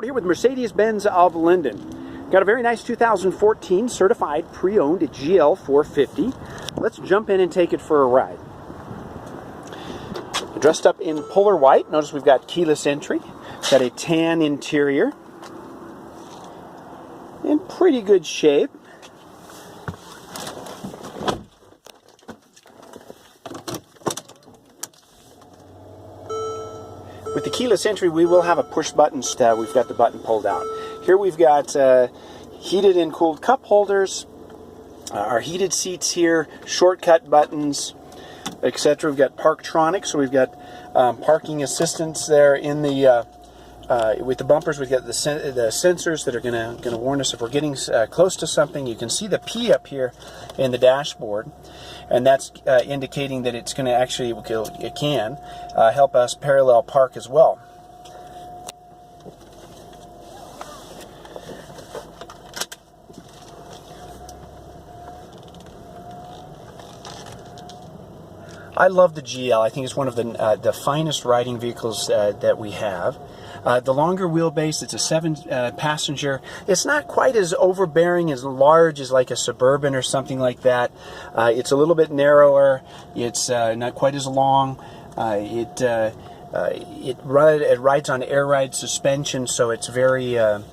We're here with Mercedes-Benz of Linden. Got a very nice 2014 certified pre-owned GL450. Let's jump in and take it for a ride. Dressed up in polar white. Notice we've got keyless entry. Got a tan interior. In pretty good shape. With the keyless entry, we will have a push button step. We've got the button pulled out. Here we've got heated and cooled cup holders, our heated seats here, shortcut buttons, etc. We've got Parktronics, so we've got parking assistance there in the with the bumpers. We've got the sensors that are going to warn us if we're getting close to something. You can see the P up here in the dashboard, and that's indicating that it's going to actually, it can help us parallel park as well. I love the GL. I think it's one of the finest riding vehicles that we have. The longer wheelbase, it's a 7-passenger. It's not quite as overbearing, as large as like a Suburban or something like that. It's a little bit narrower. It's not quite as long. It rides on air ride suspension, so it's very it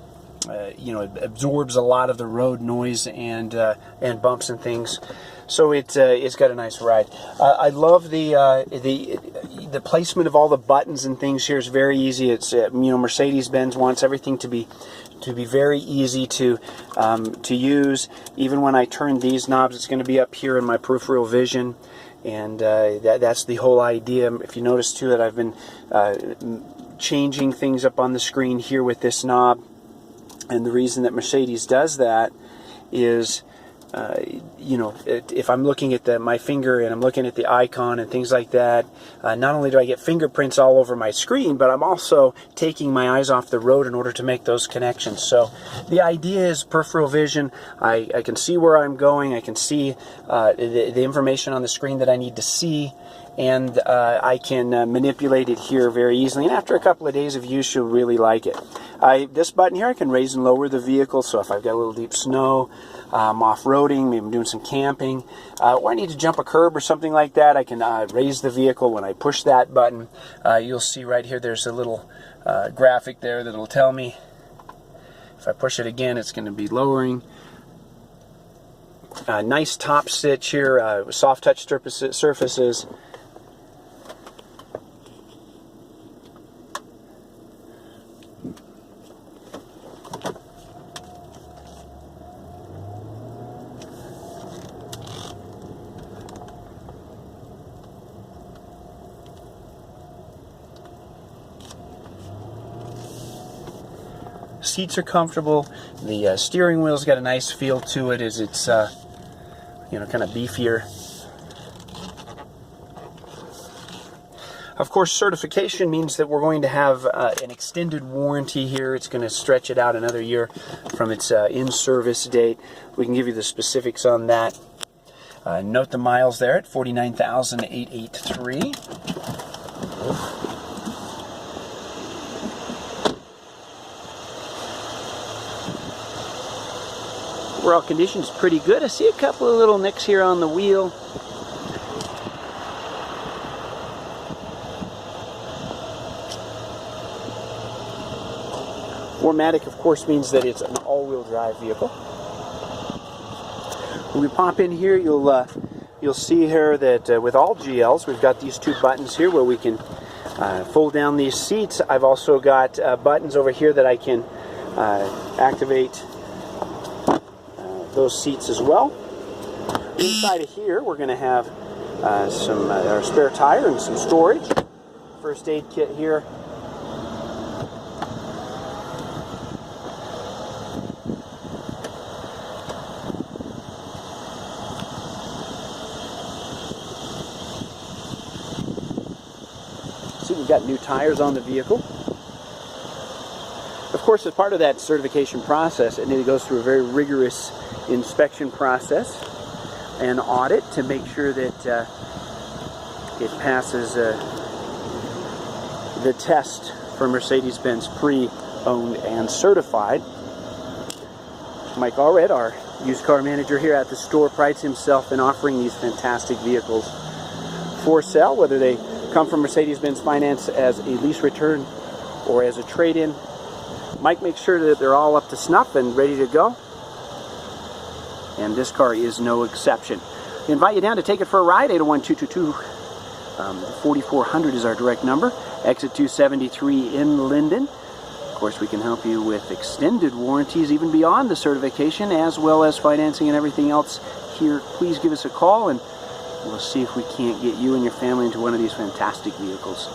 absorbs a lot of the road noise and bumps and things. So it's got a nice ride. I love the placement of all the buttons and things here is very easy. It's Mercedes-Benz wants everything to be very easy to use. Even when I turn these knobs, it's going to be up here in my peripheral vision, and that's the whole idea. If you notice too that I've been changing things up on the screen here with this knob, and the reason that Mercedes does that is if I'm looking at my finger and I'm looking at the icon and things like that, not only do I get fingerprints all over my screen, but I'm also taking my eyes off the road in order to make those connections. So the idea is peripheral vision. I can see where I'm going. I can see the information on the screen that I need to see, and I can manipulate it here very easily. And after a couple of days of use, you'll really like it. This button here, I can raise and lower the vehicle. So if I've got a little deep snow, I'm off-roading, maybe I'm doing some camping, or I need to jump a curb or something like that, I can raise the vehicle. When I push that button, you'll see right here there's a little graphic there that'll tell me. If I push it again, it's going to be lowering. Nice top stitch here, soft touch surfaces. Seats are comfortable. The steering wheel's got a nice feel to it, as it's kind of beefier. Of course, certification means that we're going to have an extended warranty here. It's going to stretch it out another year from its in-service date. We can give you the specifics on that. Note the miles there at 49,883. Overall condition's pretty good. I see a couple of little nicks here on the wheel. Formatic, of course, means that it's an all-wheel drive vehicle. When we pop in here, you'll see here that with all GLs, we've got these two buttons here where we can fold down these seats. I've also got buttons over here that I can activate those seats as well. Inside of here, we're going to have our spare tire and some storage. First aid kit here. See, we've got new tires on the vehicle. Of course, as part of that certification process, it goes through a very rigorous inspection process and audit to make sure that it passes the test for Mercedes-Benz owned and certified. Mike Allred, our used car manager here at the store, prides himself in offering these fantastic vehicles for sale, whether they come from Mercedes-Benz Finance as a lease return or as a trade-in. Mike makes sure that they're all up to snuff and ready to go, and this car is no exception. We invite you down to take it for a ride. 801-222 4400 is our direct number. Exit 273 in Linden. Of course, we can help you with extended warranties even beyond the certification, as well as financing and everything else here. Please give us a call and we'll see if we can't get you and your family into one of these fantastic vehicles.